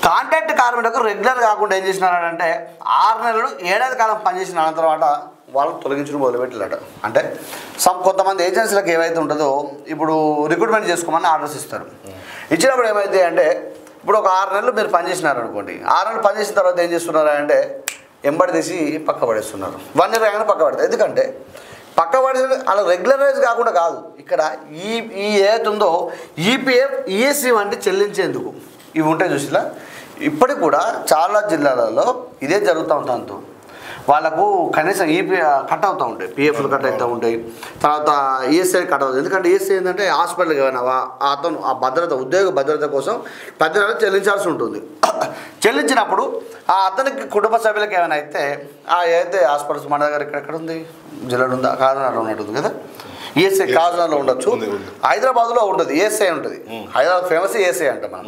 Contract కార్మికులకు regular కాకుండా ఏం చేసినారంటే 6 నెలలు ఏడాది కాలం పనిచేసిన అనంతరం వాళ్ళు తొలగించడం మొదలుపెట్టారట. అంటే కొంతమంది ఏజెన్సీలకు ఏవైతే ఉంటుందో ఇప్పుడు రిక్రూట్మెంట్ చేసుకోమని ఆర్డర్స్ ఇస్తారు. ఇచ్చినప్పుడు ఏమైతే అంటే ఇప్పుడు ఒక 6 నెలలు మీరు పనిచేసినారు అనుకోండి. 6 నెలలు పనిచేసిన తర్వాత ఏం చేస్తున్నారు అంటే ఎంబడి తీసి పక్క పడేస్తున్నారు. 1 ఇయర్ అయినా పక్క పడతారు. ఎందుకంటే పక్క పడే అలా రెగ్యులరైజ్ కాకుండా కాదు, ఇక్కడ ఈ ఏదైతుందో ఈపీఎఫ్ ఈఎస్సీ వంటి చెల్లించేందుకు ఇవి ఉంటాయి చూసిలా. ఇప్పటికి కూడా చాలా జిల్లాలలో ఇదే జరుగుతూ ఉంటుంది. వాళ్ళకు కనీసం ఈపీ కట్ అవుతూ ఉంటాయి, పిఎఫ్లు కట్ అవుతూ ఉంటాయి, తర్వాత ఈఎస్ఐ కట్ అవుతుంది. ఎందుకంటే ఈఎస్ఐ ఏంటంటే హాస్పిటల్కి ఏమైనా అతను ఆ భద్రత ఉద్యోగ భద్రత కోసం 10 నెలలు చెల్లించాల్సి ఉంటుంది. చెల్లించినప్పుడు అతనికి కుటుంబ సభ్యులకి ఏమైనా అయితే ఏదైతే హాస్పిటల్స్ మన దగ్గర ఎక్కడ ఉంది, జిల్లాలో ఉందా, కాకినాడలో ఉన్నట్టుంది కదా. ఈఎస్ఐ కాకినాడలో ఉండొచ్చు, హైదరాబాద్లో ఉంటుంది, ఈఎస్ఐ ఉంటుంది. హైదరాబాద్ ఫేమస్ ఈఎస్ఐ అంట మనం.